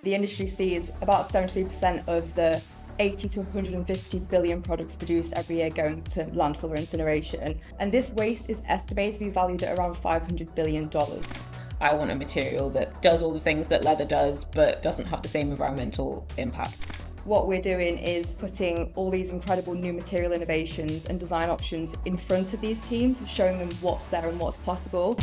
The industry sees about 70% of the 80 to 150 billion products produced every year going to landfill or incineration. And this waste is estimated to be valued at around $500 billion. I want a material that does all the things that leather does, but doesn't have the same environmental impact. What we're doing is putting all these incredible new material innovations and design options in front of these teams, showing them what's there and what's possible.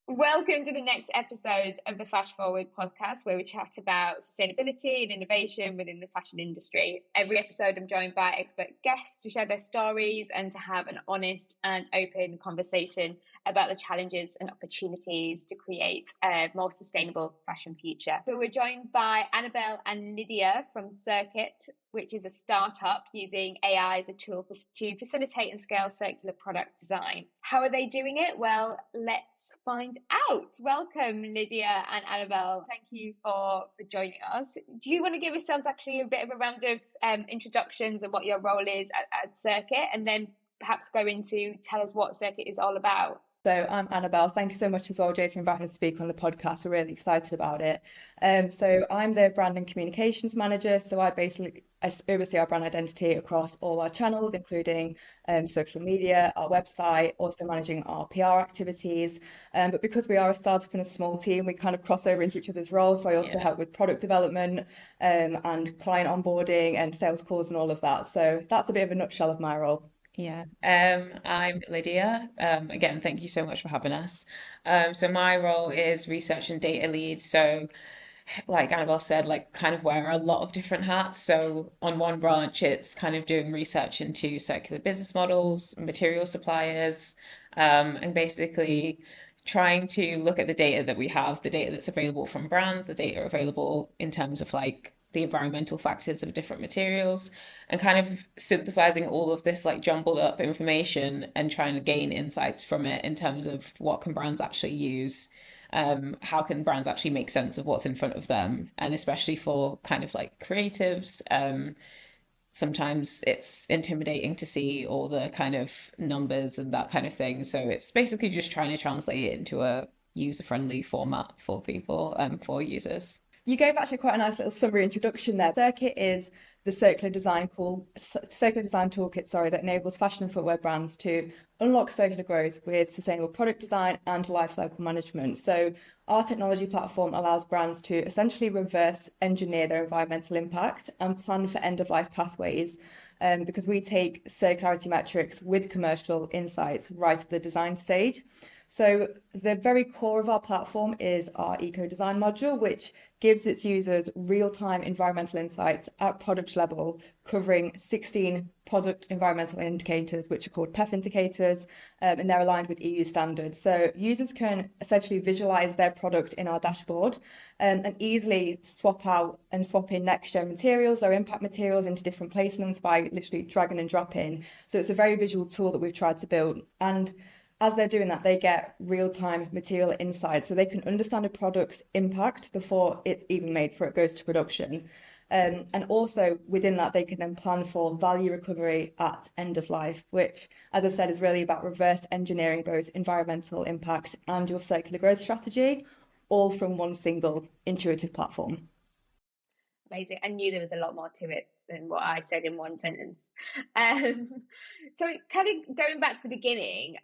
Welcome to the next episode of the Fashion Forward podcast, where we chat about sustainability and innovation within the fashion industry. Every episode, I'm joined by expert guests to share their stories and to have an honest and open conversation about the challenges and opportunities to create a more sustainable fashion future. So we're joined by Annabelle and Lydia from Circkit, which is a startup using AI as a tool to facilitate and scale circular product design. How are they doing it? Well, let's find out. Welcome, Lydia and Annabelle. Thank you for joining us. Do you want to give yourselves actually a bit of a round of introductions and what your role is at Circkit, and then perhaps go into tell us what Circkit is all about? So I'm Annabelle. Thank you so much as well, Jade, for inviting us to speak on the podcast. We're really excited about it. So I'm the brand and communications manager. So I oversee our brand identity across all our channels, including social media, our website, also managing our PR activities. But because we are a startup and a small team, we kind of cross over into each other's roles. So I also help with product development and client onboarding and sales calls and all of that. So that's a bit of a nutshell of my role. Yeah, I'm Lydia. Again, thank you so much for having us. So my role is research and data lead. So like Annabelle said, like kind of wear a lot of different hats. So on one branch, it's kind of doing research into circular business models, material suppliers, and basically trying to look at the data that we have, the data that's available from brands, the data available in terms of like the environmental factors of different materials, and kind of synthesizing all of this like jumbled up information and trying to gain insights from it in terms of what can brands actually use, how can brands actually make sense of what's in front of them, and especially for kind of like creatives, sometimes it's intimidating to see all the kind of numbers and that kind of thing. So it's basically just trying to translate it into a user-friendly format for people, for users. You gave actually quite a nice little summary introduction there. Circkit is the circular design toolkit, that enables fashion and footwear brands to unlock circular growth with sustainable product design and lifecycle management. So our technology platform allows brands to essentially reverse engineer their environmental impact and plan for end-of-life pathways, because we take circularity metrics with commercial insights right at the design stage. So the very core of our platform is our eco design module, which gives its users real-time environmental insights at product level, covering 16 product environmental indicators, which are called PEF indicators, and they're aligned with EU standards. So users can essentially visualize their product in our dashboard, and easily swap out and swap in next-gen materials or impact materials into different placements by literally dragging and dropping. So it's a very visual tool that we've tried to build. And as they're doing that, they get real-time material insights, so they can understand a product's impact before it's even made, before it goes to production. And also within that, they can then plan for value recovery at end of life, which, as I said, is really about reverse engineering both environmental impact and your circular growth strategy, all from one single intuitive platform. Amazing. I knew there was a lot more to it than what I said in one sentence. So kind of going back to the beginning,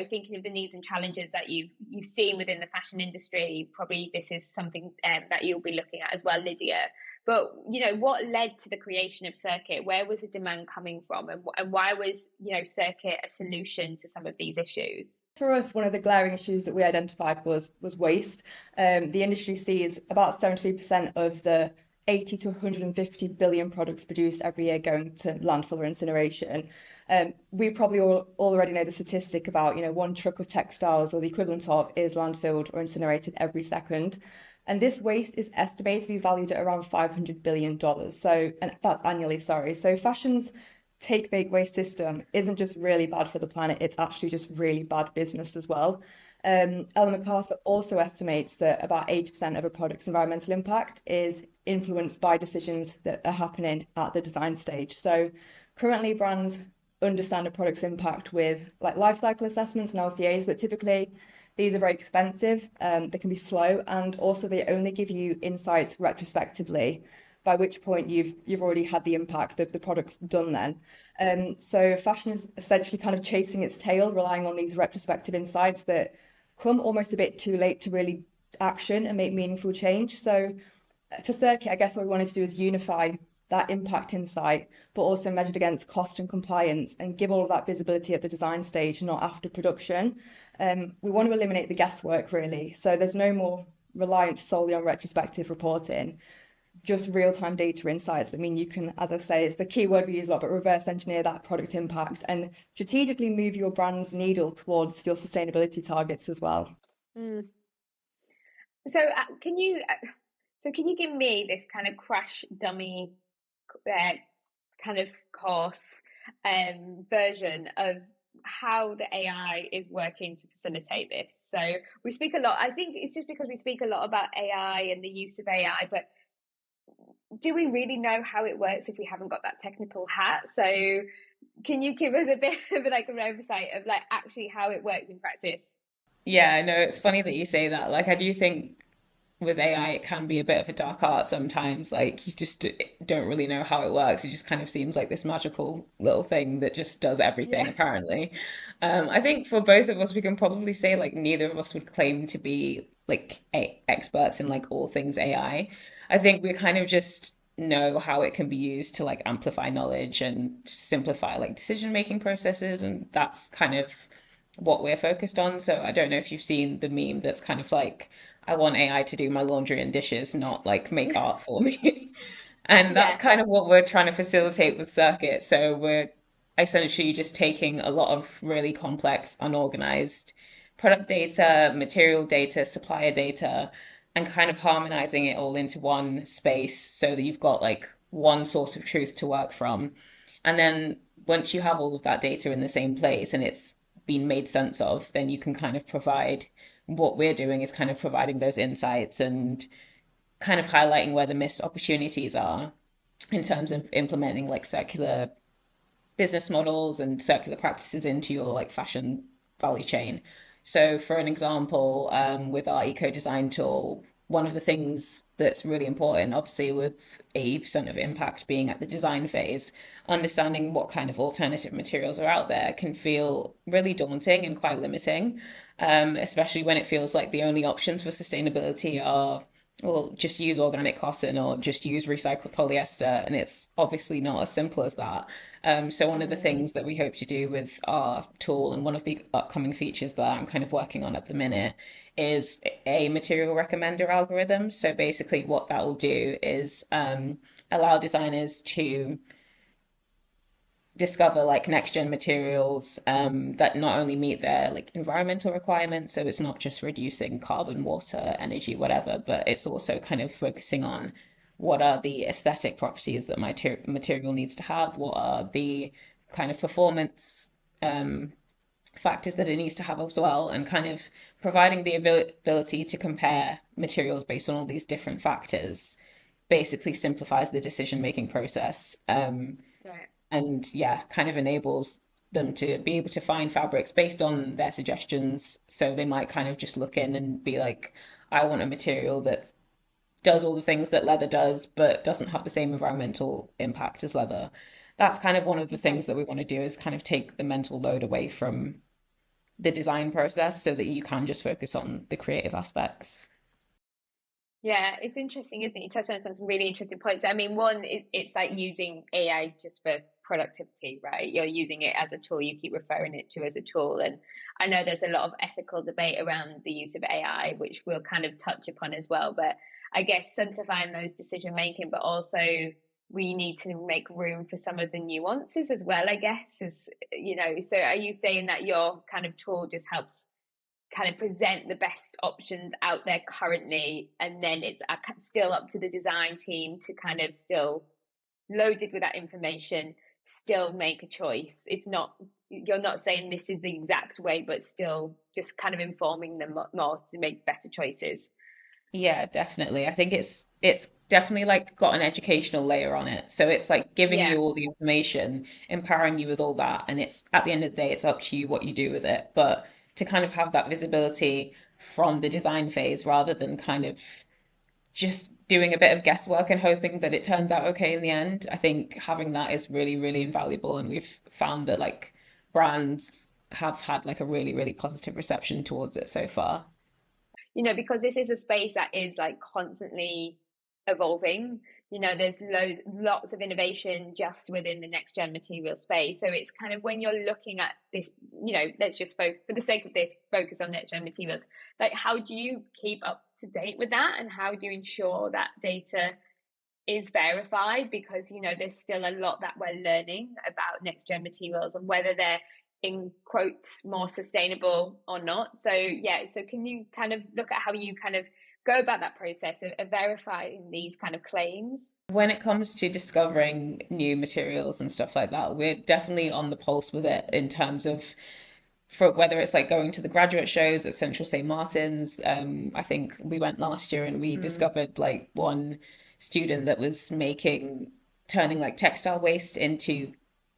thinking of the needs and challenges that you've seen within the fashion industry, probably this is something that you'll be looking at as well, Lydia. But, what led to the creation of Circkit? Where was the demand coming from? And why was, Circkit a solution to some of these issues? For us, one of the glaring issues that we identified was waste. The industry sees about 70% of the 80 to 150 billion products produced every year going to landfill or incineration. We probably all already know the statistic about, one truck of textiles or the equivalent of is landfilled or incinerated every second. And this waste is estimated to be valued at around $500 billion. And that's annually, sorry. So fashion's take, make, waste system isn't just really bad for the planet, it's actually just really bad business as well. Ellen MacArthur also estimates that about 80% of a product's environmental impact is influenced by decisions that are happening at the design stage. So currently brands understand a product's impact with like life cycle assessments and LCAs, but typically these are very expensive, they can be slow, and also they only give you insights retrospectively, by which point you've already had the impact that the product's done then. So fashion is essentially kind of chasing its tail, relying on these retrospective insights that come almost a bit too late to really action and make meaningful change. So for Circkit, I guess what we wanted to do is unify that impact insight, but also measured against cost and compliance, and give all of that visibility at the design stage, not after production. We want to eliminate the guesswork, really. So there's no more reliance solely on retrospective reporting, just real-time data insights. I mean, you can, as I say, it's the key word we use a lot, but reverse engineer that product impact and strategically move your brand's needle towards your sustainability targets as well. So can you give me this kind of crash dummy kind of course version of how the AI is working to facilitate this? So we speak a lot, I think it's just because we speak a lot about AI and the use of AI, but do we really know how it works if we haven't got that technical hat? So can you give us a bit of like an oversight of like actually how it works in practice? Yeah, no, it's funny that you say that. Like, I do think with AI, it can be a bit of a dark art sometimes. Like, you just don't really know how it works. It just kind of seems like this magical little thing that just does everything, Yeah. apparently. I think for both of us, we can probably say like neither of us would claim to be like experts in like all things AI. I think we kind of just know how it can be used to like amplify knowledge and simplify like decision making processes, and that's kind of what we're focused on. So I don't know if you've seen the meme that's kind of like, I want AI to do my laundry and dishes, not like make art for me. And that's Yeah. kind of what we're trying to facilitate with Circkit. So we're essentially just taking a lot of really complex, unorganized product data, material data, supplier data, and kind of harmonizing it all into one space so that you've got like one source of truth to work from. And then once you have all of that data in the same place and it's been made sense of, then you can kind of provide, what we're doing is kind of providing those insights and kind of highlighting where the missed opportunities are in terms of implementing like circular business models and circular practices into your like fashion value chain. So for an example, with our eco design tool, one of the things that's really important, obviously with 80% of impact being at the design phase, understanding what kind of alternative materials are out there can feel really daunting and quite limiting, especially when it feels like the only options for sustainability are, well, just use organic cotton or just use recycled polyester. And it's obviously not as simple as that. So one of the things that we hope to do with our tool, and one of the upcoming features that I'm kind of working on at the minute, is a material recommender algorithm. So basically what that will do is allow designers to discover like next gen materials that not only meet their like environmental requirements, so it's not just reducing carbon, water, energy, whatever, but it's also kind of focusing on what are the aesthetic properties that my material needs to have, what are the kind of performance factors that it needs to have as well, and kind of providing the ability to compare materials based on all these different factors basically simplifies the decision making process. Right. And yeah, kind of enables them to be able to find fabrics based on their suggestions. So they might kind of just look in and be like, I want a material that does all the things that leather does, but doesn't have the same environmental impact as leather. That's kind of one of the things that we want to do, is kind of take the mental load away from the design process so that you can just focus on the creative aspects. Yeah, it's interesting, isn't it? You touched on some really interesting points. I mean, one, it's like using AI just for productivity, right? You're using it as a tool, you keep referring it to as a tool. And I know there's a lot of ethical debate around the use of AI, which we'll kind of touch upon as well. But I guess simplifying those decision making, but also we need to make room for some of the nuances as well, I guess, is, you know. So are you saying that your kind of tool just helps kind of present the best options out there currently, and then it's still up to the design team to kind of still loaded with that information still make a choice. It's not, you're not saying this is the exact way, but still just kind of informing them more to make better choices. Yeah, definitely. I think it's definitely like got an educational layer on it. So it's like giving Yeah. you all the information, empowering you with all that, and it's at the end of the day, it's up to you what you do with it. But to kind of have that visibility from the design phase rather than kind of just doing a bit of guesswork and hoping that it turns out okay in the end, I think having that is really, really invaluable. And we've found that like brands have had like a really, really positive reception towards it so far. You know, because this is a space that is like constantly evolving. You know, there's lots of innovation just within the next gen material space. So it's kind of, when you're looking at this, you know, let's just for the sake of this, focus on next gen materials. Like, how do you keep up to date with that, and how do you ensure that data is verified? Because, you know, there's still a lot that we're learning about next gen materials and whether they're, in quotes, more sustainable or not. So yeah, so can you kind of look at how you kind of go about that process of verifying these kind of claims? When it comes to discovering new materials and stuff like that, we're definitely on the pulse with it in terms of, for whether it's like going to the graduate shows at Central St. Martin's. I think we went last year and we discovered like one student that was turning like textile waste into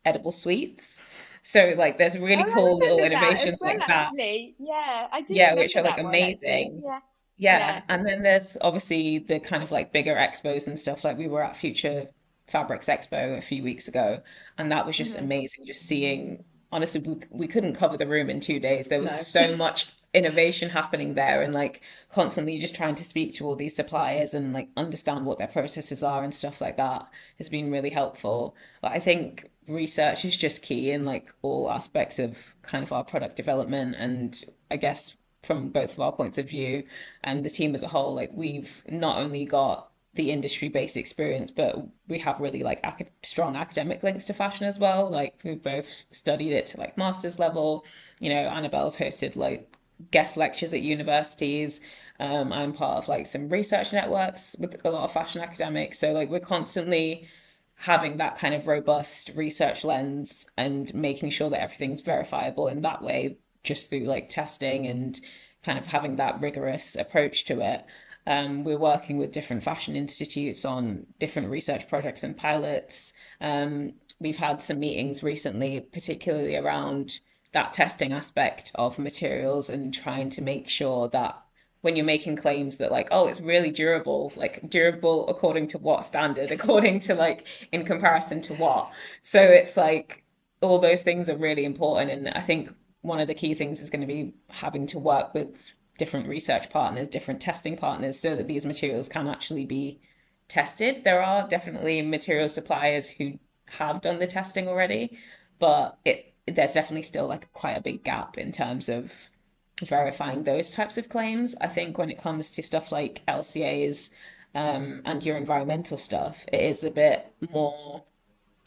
edible sweets. So like there's Oh, really I cool little remember that as innovations well, like that. actually. Yeah, I do Yeah, which remember are like that one, actually. amazing. Yeah. Yeah, Yeah. and then there's obviously the kind of like bigger expos and stuff. Like we were at Future Fabrics Expo a few weeks ago, and that was just Hmm. amazing. Just seeing, honestly, we couldn't cover the room in 2 days. There was No. so much innovation happening there, and like constantly just trying to speak to all these suppliers and like understand what their processes are and stuff like that has been really helpful. But I think research is just key in like all aspects of kind of our product development, and I guess from both of our points of view and the team as a whole, like we've not only got the industry based experience, but we have really like strong academic links to fashion as well. Like we've both studied it to like master's level. You know, Annabelle's hosted like guest lectures at universities. I'm part of like some research networks with a lot of fashion academics. So like we're constantly having that kind of robust research lens and making sure that everything's verifiable in that way, just through like testing and kind of having that rigorous approach to it. We're working with different fashion institutes on different research projects and pilots. We've had some meetings recently, particularly around that testing aspect of materials and trying to make sure that when you're making claims that like, oh, it's really durable, like durable according to what standard, according to like in comparison to what. So it's like all those things are really important. And I think one of the key things is going to be having to work with different research partners, different testing partners, so that these materials can actually be tested. There are definitely material suppliers who have done the testing already, but there's definitely still like quite a big gap in terms of verifying those types of claims. I think when it comes to stuff like LCAs, and your environmental stuff, it is a bit more.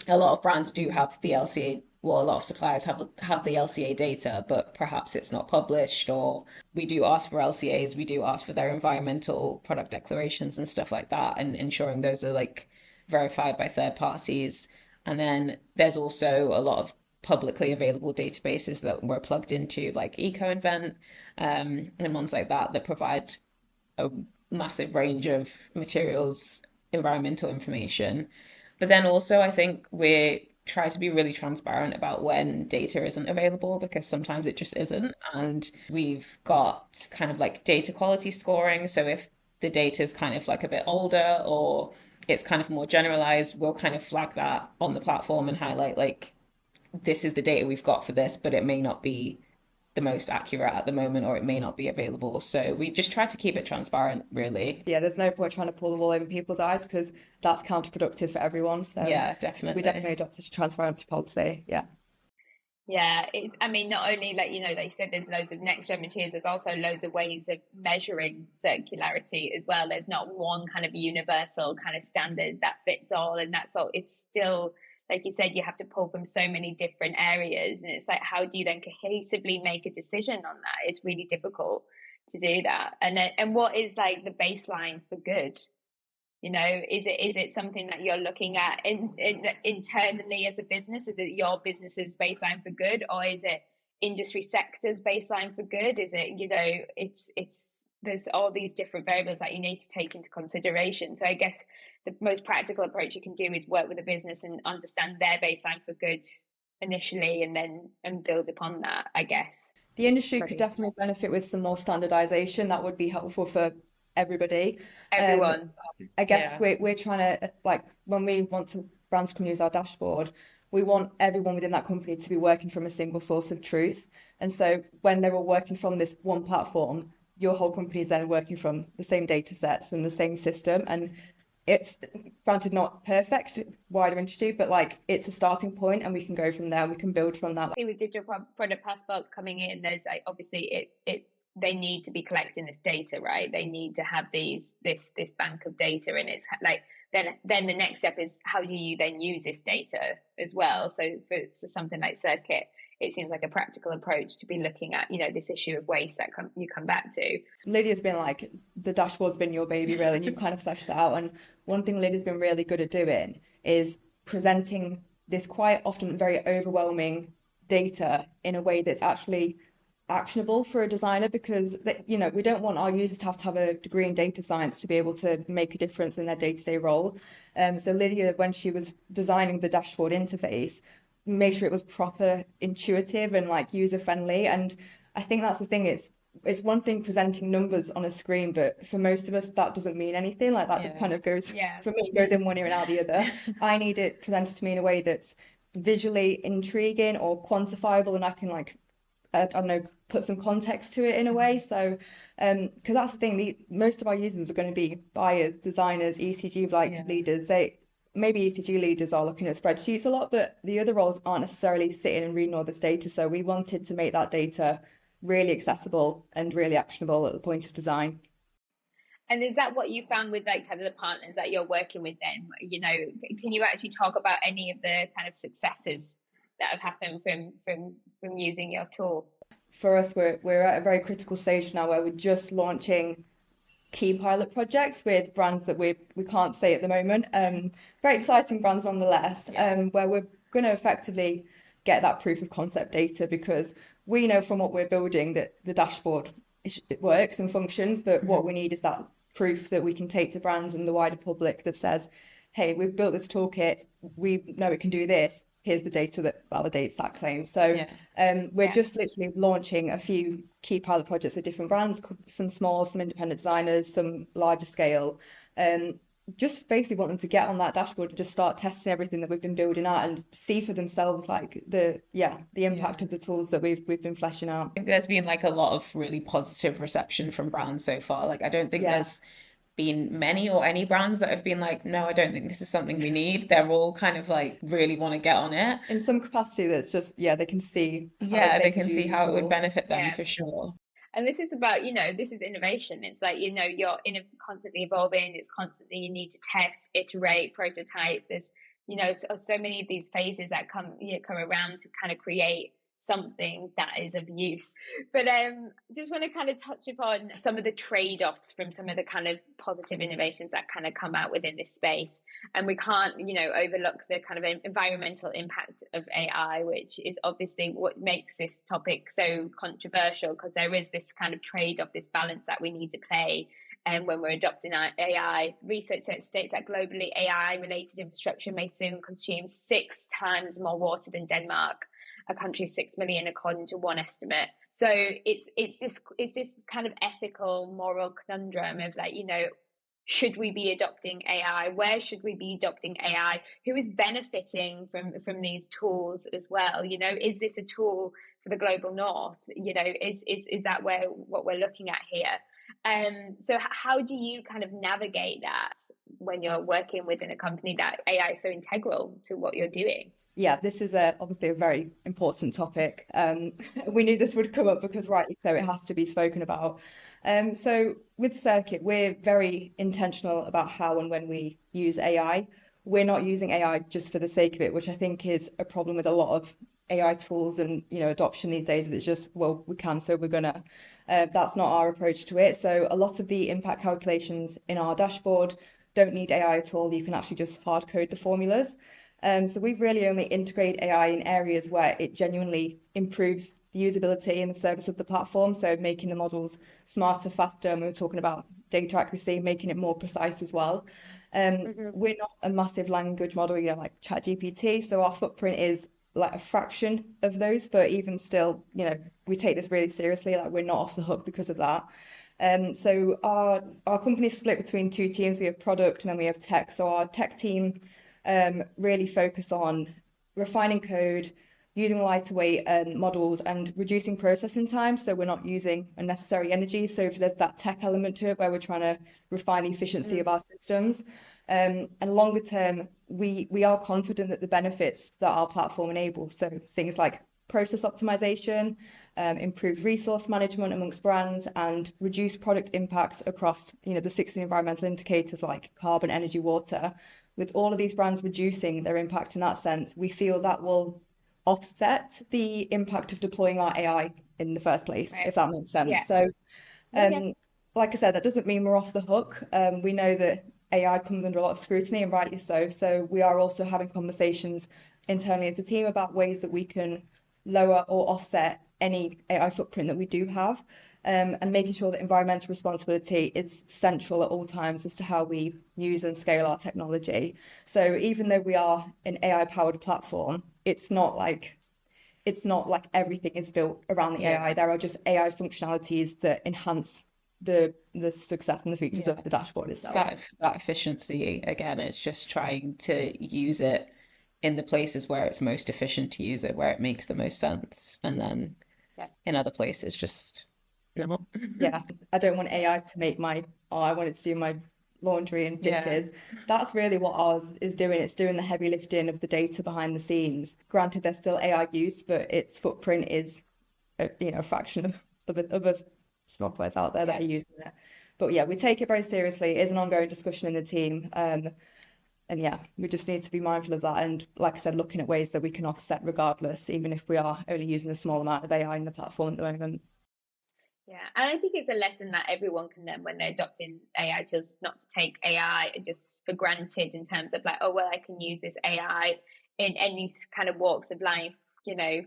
A lot of brands do have the LCA, well, a lot of suppliers have the LCA data, but perhaps it's not published, or we do ask for LCAs, we do ask for their environmental product declarations and stuff like that, and ensuring those are like verified by third parties. And then there's also a lot of publicly available databases that we're plugged into, like EcoInvent, and ones like that that provide a massive range of materials, environmental information. But then also, I think we try to be really transparent about when data isn't available, because sometimes it just isn't. And we've got kind of like data quality scoring. So if the data is kind of like a bit older or it's kind of more generalized, we'll kind of flag that on the platform and highlight like this is the data we've got for this, but it may not be the most accurate at the moment, or it may not be available. So we just try to keep it transparent, really. Yeah, there's no point trying to pull the wool over people's eyes because that's counterproductive for everyone. So Yeah, we definitely. definitely adopted a transparency policy. Yeah. Yeah, it's, I mean, not only, like, you know, like you said, there's loads of next gen materials, there's also loads of ways of measuring circularity as well. There's not one kind of universal kind of standard that fits all, and that's all. It's still, like you said, you have to pull from so many different areas, and it's like, how do you then cohesively make a decision on that? It's really difficult to do that. And then, and what is like the baseline for good? You know, is it something that you're looking at internally as a business? Is it your business's baseline for good, or is it industry sector's baseline for good? Is it, you know, it's there's all these different variables that you need to take into consideration. So I guess the most practical approach you can do is work with a business and understand their baseline for good initially, and then build upon that, I guess. The industry could definitely benefit with some more standardization. That would be helpful for everybody. Everyone. I guess we're trying to, like, when we want to brands come use our dashboard, we want everyone within that company to be working from a single source of truth. And so when they're all working from this one platform, your whole company is then working from the same data sets and the same system. And it's granted not perfect, wider industry, but like it's a starting point, and we can go from there. We can build from that. See, with digital product passports coming in, there's like, obviously they need to be collecting this data, right? They need to have this bank of data, and it's like then the next step is how do you then use this data as well? So for something like Circkit, it seems like a practical approach to be looking at, you know, this issue of waste that you come back to. Lydia's been like, the dashboard's been your baby, really, and you've kind of fleshed that out. And one thing Lydia's been really good at doing is presenting this quite often very overwhelming data in a way that's actually actionable for a designer, because, you know, we don't want our users to have a degree in data science to be able to make a difference in their day-to-day role. So Lydia, when she was designing the dashboard interface, made sure it was proper, intuitive, and like user friendly. And I think that's the thing. It's one thing presenting numbers on a screen, but for most of us that doesn't mean anything. Like that just kind of goes, for me, it goes in one ear and out the other. I need it presented to me in a way that's visually intriguing or quantifiable, and I can, like, I don't know, put some context to it in a way. So because that's the thing, most of our users are going to be buyers, designers, ECG leaders. Maybe ECG leaders are looking at spreadsheets a lot, but the other roles aren't necessarily sitting and reading all this data. So we wanted to make that data really accessible and really actionable at the point of design. And is that what you found with like kind of the partners that you're working with then? You know, can you actually talk about any of the kind of successes that have happened from using your tool? For us, we're at a very critical stage now where we're just launching key pilot projects with brands that we can't say at the moment. Very exciting brands nonetheless, where we're going to effectively get that proof of concept data, because we know from what we're building that the dashboard it works and functions, but what we need is that proof that we can take to brands and the wider public that says, hey, we've built this toolkit, we know it can do this, here's the data that validates that claim. So we're just literally launching a few key pilot projects with different brands, some small, some independent designers, some larger scale, just basically want them to get on that dashboard and just start testing everything that we've been building out and see for themselves like the impact of the tools that we've been fleshing out. I think there's been like a lot of really positive reception from brands so far. Like I don't think there's been many or any brands that have been like, no, I don't think this is something we need. They're all kind of like really want to get on it in some capacity. That's just they can see they can see how it would benefit them for sure. And this is about, you know, this is innovation. It's like, you know, you're constantly evolving. It's constantly, you need to test, iterate, prototype. There's, you know, so many of these phases that come around to kind of create something that is of use. But just want to kind of touch upon some of the trade-offs from some of the kind of positive innovations that kind of come out within this space. And we can't, you know, overlook the kind of environmental impact of AI, which is obviously what makes this topic so controversial, because there is this kind of trade-off, this balance that we need to play. And when we're adopting AI, research states that globally AI-related infrastructure may soon consume 6 times more water than Denmark, a country of 6 million, according to one estimate. So it's this kind of ethical, moral conundrum of like, you know, should we be adopting AI? Where should we be adopting AI? Who is benefiting from these tools as well? You know, is this a tool for the global north? You know, is that what we're looking at here? So how do you kind of navigate that when you're working within a company that AI is so integral to what you're doing? Yeah, this is obviously a very important topic. We knew this would come up because rightly so, it has to be spoken about. So with Circkit, we're very intentional about how and when we use AI. We're not using AI just for the sake of it, which I think is a problem with a lot of AI tools and, you know, adoption these days. It's just, well, we can, so we're gonna. That's not our approach to it. So a lot of the impact calculations in our dashboard don't need AI at all. You can actually just hard code the formulas. So we've really only integrated AI in areas where it genuinely improves the usability and the service of the platform. So making the models smarter, faster, and we were talking about data accuracy, making it more precise as well. We're not a massive language model, like ChatGPT, so our footprint is like a fraction of those, but even still, we take this really seriously. Like, we're not off the hook because of that. So our company is split between two teams. We have product and then we have tech. So our tech team really focus on refining code, using lighter weight models, and reducing processing time. So we're not using unnecessary energy. So if there's that tech element to it where we're trying to refine the efficiency of our systems. And longer term, we are confident that the benefits that our platform enables, so things like process optimization, improved resource management amongst brands, and reduce product impacts across the 60 environmental indicators like carbon, energy, water. With all of these brands reducing their impact in that sense, we feel that will offset the impact of deploying our AI in the first place, Right. if that makes sense. Yeah. So, Yeah. like I said, that doesn't mean we're off the hook. We know that AI comes under a lot of scrutiny, and rightly so. So we are also having conversations internally as a team about ways that we can lower or offset any AI footprint that we do have, and making sure that environmental responsibility is central at all times as to how we use and scale our technology. So even though we are an AI-powered platform, it's not like everything is built around the AI. There are just AI functionalities that enhance the success and the features of the dashboard itself. That efficiency, again, it's just trying to use it in the places where it's most efficient to use it, where it makes the most sense, and then in other places just I don't want AI to make I want it to do my laundry and dishes. That's really what ours is doing. It's doing the heavy lifting of the data behind the scenes. Granted, there's still AI use, but its footprint is a fraction of other softwares out there that are using it. But we take it very seriously. It is an ongoing discussion in the team. And we just need to be mindful of that. And like I said, looking at ways that we can offset regardless, even if we are only using a small amount of AI in the platform at the moment. Yeah, and I think it's a lesson that everyone can learn when they're adopting AI tools, not to take AI just for granted in terms of like, oh, well, I can use this AI in any kind of walks of life,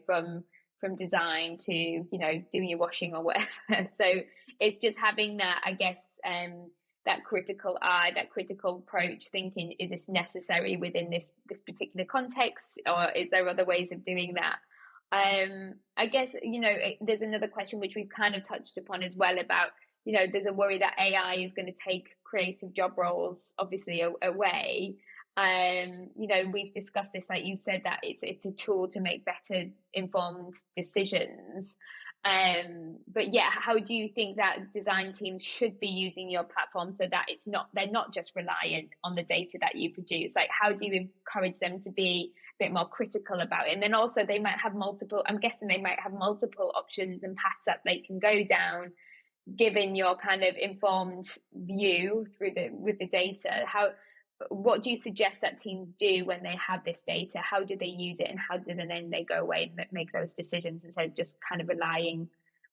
from design to, doing your washing or whatever. So it's just having that, I guess, that critical eye, that critical approach, thinking, is this necessary within this particular context, or is there other ways of doing that? I guess, there's another question which we've kind of touched upon as well about, there's a worry that AI is going to take creative job roles, obviously, away. We've discussed this, like you said, that it's a tool to make better informed decisions. But how do you think that design teams should be using your platform so that they're not just reliant on the data that you produce? Like, how do you encourage them to be a bit more critical about it? And then also I'm guessing they might have multiple options and paths that they can go down, given your kind of informed view with the data. What do you suggest that teams do when they have this data? How do they use it, and how do then they go away and make those decisions instead of just kind of relying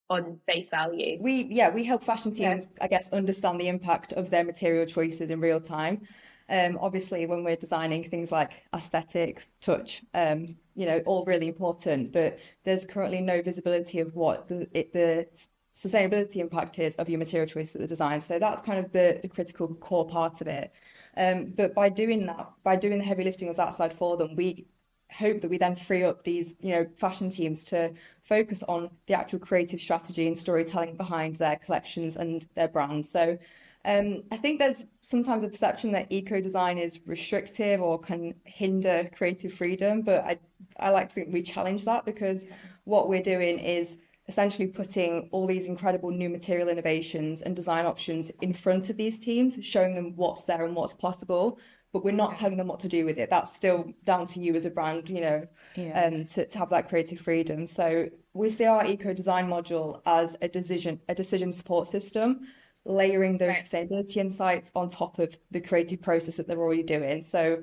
on face value? We help fashion teams, I guess, understand the impact of their material choices in real time. Obviously, when we're designing things like aesthetic, touch, all really important, but there's currently no visibility of what the sustainability impact is of your material choices at the design. So that's kind of the critical core part of it. But by doing the heavy lifting of that side for them, we hope that we then free up these, fashion teams to focus on the actual creative strategy and storytelling behind their collections and their brands. So I think there's sometimes a perception that eco-design is restrictive or can hinder creative freedom, but I like to think we challenge that, because what we're doing is essentially putting all these incredible new material innovations and design options in front of these teams, showing them what's there and what's possible, but we're not telling them what to do with it. That's still down to you as a brand, to have that creative freedom. So we see our eco-design module as a decision support system, layering those sustainability insights on top of the creative process that they're already doing. So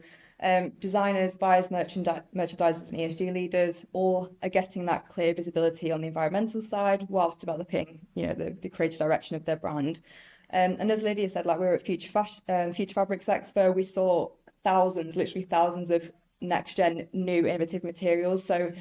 designers, buyers, merchandisers, and ESG leaders all are getting that clear visibility on the environmental side whilst developing, the creative direction of their brand. And as Lydia said, like we were at Future Fabrics Expo, we saw literally thousands of next gen new innovative materials. So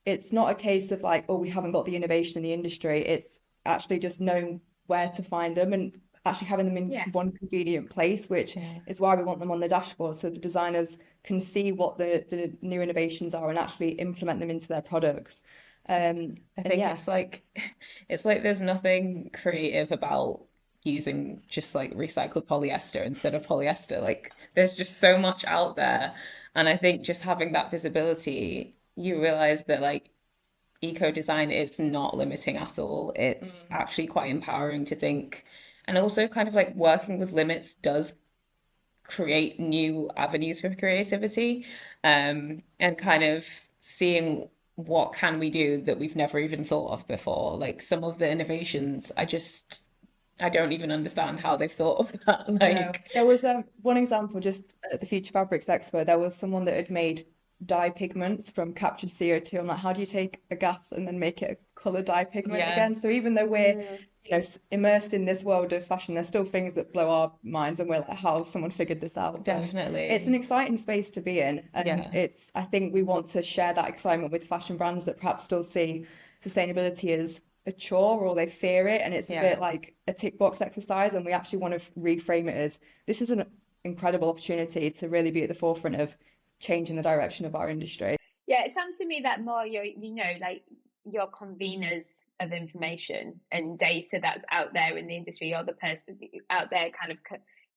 it's not a case of like, oh, we haven't got the innovation in the industry. It's actually just knowing where to find them and actually having them in one convenient place, which is why we want them on the dashboard, so the designers can see what the new innovations are and actually implement them into their products. I think it's like there's nothing creative about using just like recycled polyester instead of polyester. Like there's just so much out there, and I think just having that visibility, you realize that like eco design is not limiting at all. It's actually quite empowering to think, and also kind of like working with limits does create new avenues for creativity, and kind of seeing what can we do that we've never even thought of before. Like some of the innovations, I don't even understand how they've thought of that. Like there was one example just at the Future Fabrics Expo. There was someone that had made dye pigments from captured CO2. I'm like, how do you take a gas and then make it a color dye pigment again? So even though we're immersed in this world of fashion, there's still things that blow our minds, and we're like, how someone figured this out? Definitely, it's an exciting space to be in, and I think we want to share that excitement with fashion brands that perhaps still see sustainability as a chore, or they fear it, and it's a bit like a tick box exercise, and we actually want to reframe it as this is an incredible opportunity to really be at the forefront of changing the direction of our industry. Yeah, it sounds to me that more like your conveners of information and data that's out there in the industry, or the person out there kind of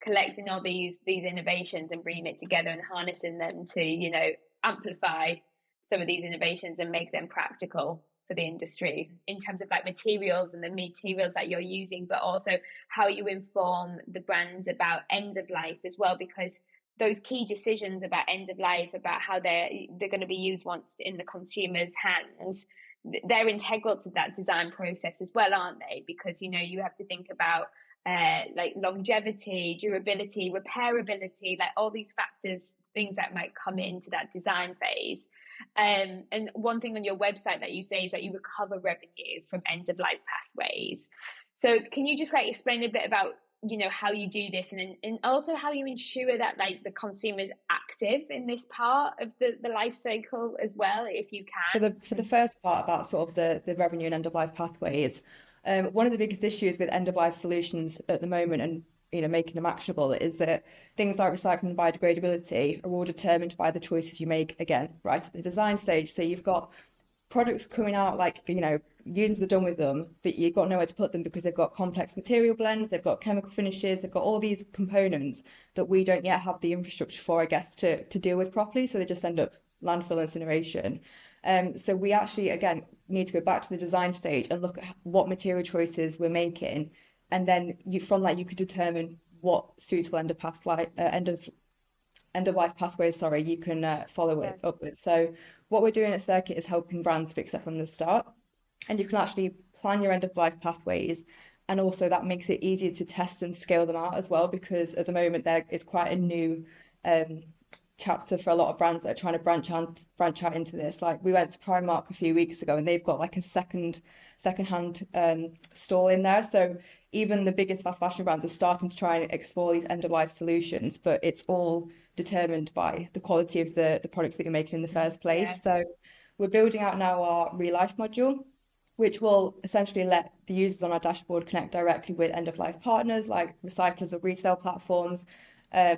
collecting all these innovations and bringing it together and harnessing them to amplify some of these innovations and make them practical for the industry in terms of like materials and the materials that you're using, but also how you inform the brands about end of life as well, because those key decisions about end of life, about how they're going to be used once in the consumer's hands, they're integral to that design process as well, aren't they? Because you have to think about like longevity, durability, repairability, like all these factors, things that might come into that design phase. And one thing on your website that you say is that you recover revenue from end of life pathways. So can you just like explain a bit about how you do this, and also how you ensure that like the consumer is active in this part of the life cycle as well, if you can? For the first part about sort of the revenue and end of life pathways, one of the biggest issues with end of life solutions at the moment, and making them actionable, is that things like recycling and biodegradability are all determined by the choices you make, again, right at the design stage. So you've got products coming out, like users are done with them, but you've got nowhere to put them because they've got complex material blends, they've got chemical finishes, they've got all these components that we don't yet have the infrastructure for, I guess, to deal with properly. So they just end up landfill incineration. So we actually, again, need to go back to the design stage and look at what material choices we're making, and then from that you could determine what suitable end of life pathways, you can follow it up with. So what we're doing at Circkit is helping brands fix that from the start, and you can actually plan your end of life pathways, and also that makes it easier to test and scale them out as well, because at the moment there is quite a new chapter for a lot of brands that are trying to branch out into this. Like we went to Primark a few weeks ago, and they've got like a second-hand store in there. So even the biggest fast fashion brands are starting to try and explore these end of life solutions, but it's all determined by the quality of the products that you're making in the first place. So we're building out now our real life module, which will essentially let the users on our dashboard connect directly with end of life partners like recyclers or resale platforms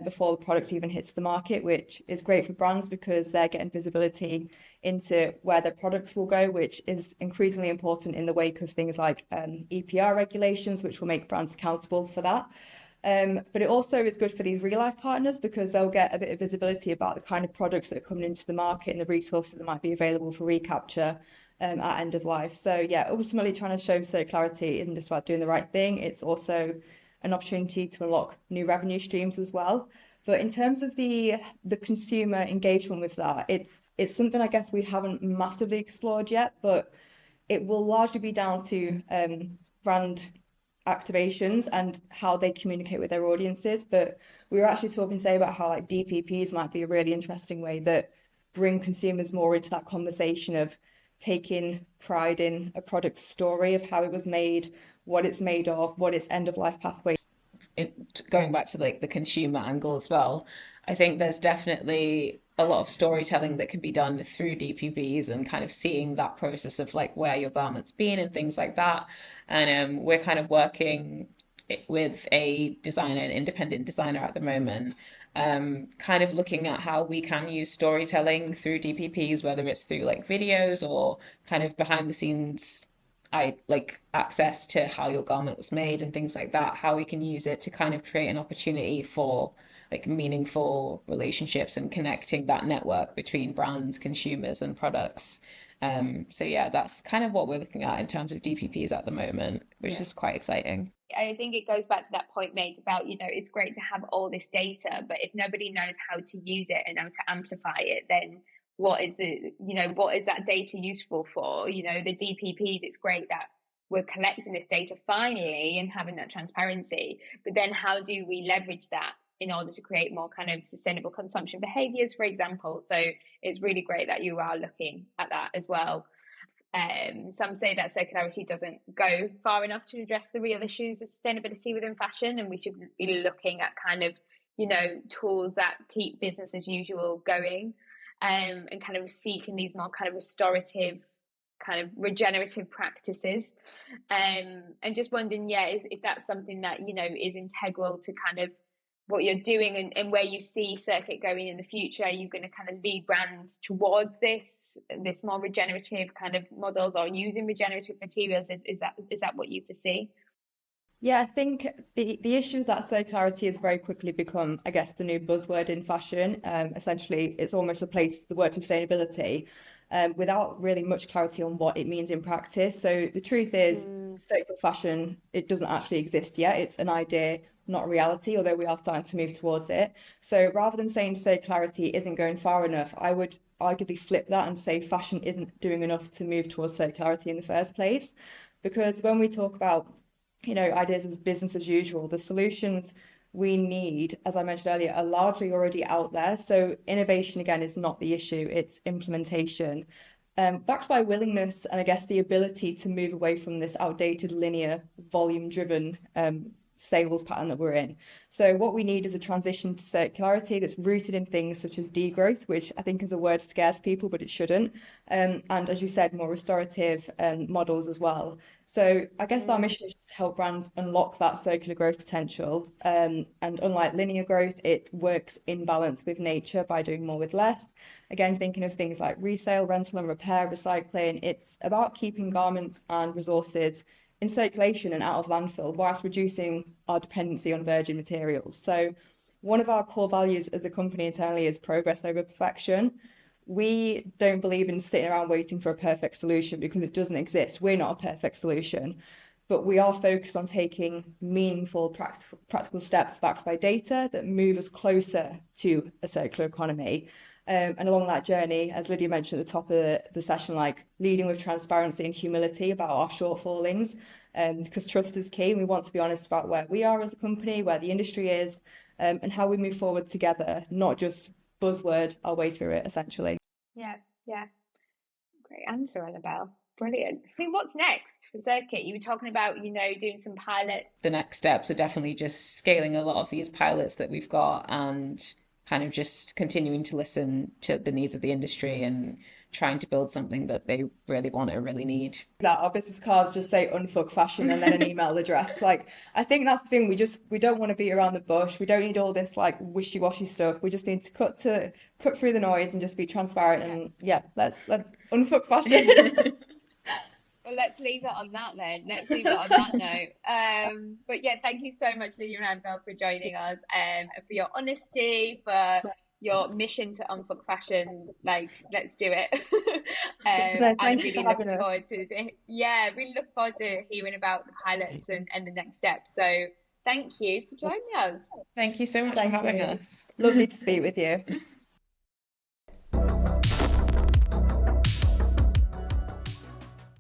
before the product even hits the market, which is great for brands because they're getting visibility into where their products will go, which is increasingly important in the wake of things like EPR regulations, which will make brands accountable for that. But it also is good for these real life partners because they'll get a bit of visibility about the kind of products that are coming into the market and the resources that might be available for recapture at end of life. So yeah, ultimately trying to show circularity isn't just about doing the right thing, it's also an opportunity to unlock new revenue streams as well. But in terms of the consumer engagement with that, it's something I guess we haven't massively explored yet, but it will largely be down to brand activations and how they communicate with their audiences. But we were actually talking today about how like DPPs might be a really interesting way that bring consumers more into that conversation of taking pride in a product story of how it was made, what it's made of, what its end of life pathway. going back to like the consumer angle as well, I think there's definitely a lot of storytelling that can be done through DPPs and kind of seeing that process of like where your garment's been and things like that. And we're kind of working with a designer, an independent designer at the moment, kind of looking at how we can use storytelling through DPPs, whether it's through like videos or kind of behind the scenes, I like access to how your garment was made and things like that, how we can use it to kind of create an opportunity for like meaningful relationships and connecting that network between brands, consumers, and products. So yeah, that's kind of what we're looking at in terms of DPPs at the moment, which is quite exciting. I think it goes back to that point made about, it's great to have all this data, but if nobody knows how to use it and how to amplify it, then what is that data useful for? The DPPs, it's great that we're collecting this data finally and having that transparency, but then how do we leverage that in order to create more kind of sustainable consumption behaviors, for example? So it's really great that you are looking at that as well. Some say that circularity doesn't go far enough to address the real issues of sustainability within fashion, and we should be looking at kind of, tools that keep business as usual going, and kind of seeking these more kind of restorative, kind of regenerative practices. And just wondering, if that's something that, is integral to kind of what you're doing and where you see Circkit going in the future. Are you going to kind of lead brands towards this more regenerative kind of models or using regenerative materials? Is that what you foresee? Yeah, I think the issue is that circularity has very quickly become, I guess, the new buzzword in fashion. Essentially, it's almost replaced the word sustainability without really much clarity on what it means in practice. So the truth is, circular fashion, it doesn't actually exist yet. It's an idea, not a reality, although we are starting to move towards it. So rather than saying circularity isn't going far enough, I would arguably flip that and say fashion isn't doing enough to move towards circularity in the first place. Because when we talk about ideas as business as usual, the solutions we need, as I mentioned earlier, are largely already out there. So innovation, again, is not the issue, it's implementation. Backed by willingness and I guess the ability to move away from this outdated linear volume-driven sales pattern that we're in. So what we need is a transition to circularity that's rooted in things such as degrowth, which I think is a word scares people, but it shouldn't. And as you said, more restorative models as well. So I guess our mission is to help brands unlock that circular growth potential. And unlike linear growth, it works in balance with nature by doing more with less. Again, thinking of things like resale, rental and repair, recycling, it's about keeping garments and resources in circulation and out of landfill whilst reducing our dependency on virgin materials. So one of our core values as a company internally is progress over perfection. We don't believe in sitting around waiting for a perfect solution because it doesn't exist. We're not a perfect solution, but we are focused on taking meaningful practical steps backed by data that move us closer to a circular economy. And along that journey, as Lydia mentioned at the top of the session, like leading with transparency and humility about our shortfallings, because trust is key. And we want to be honest about where we are as a company, where the industry is, and how we move forward together, not just buzzword our way through it, essentially. Yeah. Great answer, Annabelle. Brilliant. I mean, what's next for Circkit? You were talking about, doing some pilots. The next steps are definitely just scaling a lot of these pilots that we've got and kind of just continuing to listen to the needs of the industry and trying to build something that they really want or really need. That our business cards just say unfuck fashion and then an email address. Like, I think that's the thing. We don't want to beat around the bush. We don't need all this like wishy-washy stuff. We just need to cut through the noise and just be transparent. And let's unfuck fashion. Well, let's leave it on that then. Let's leave it on that note. But thank you so much, Lydia and Annabelle, for joining us, and for your honesty, for your mission to unfuck fashion. Like, let's do it. I'm really looking forward to really look forward to hearing about the pilots and the next steps. So thank you for joining us. Thank you so much for having us. Lovely to speak with you.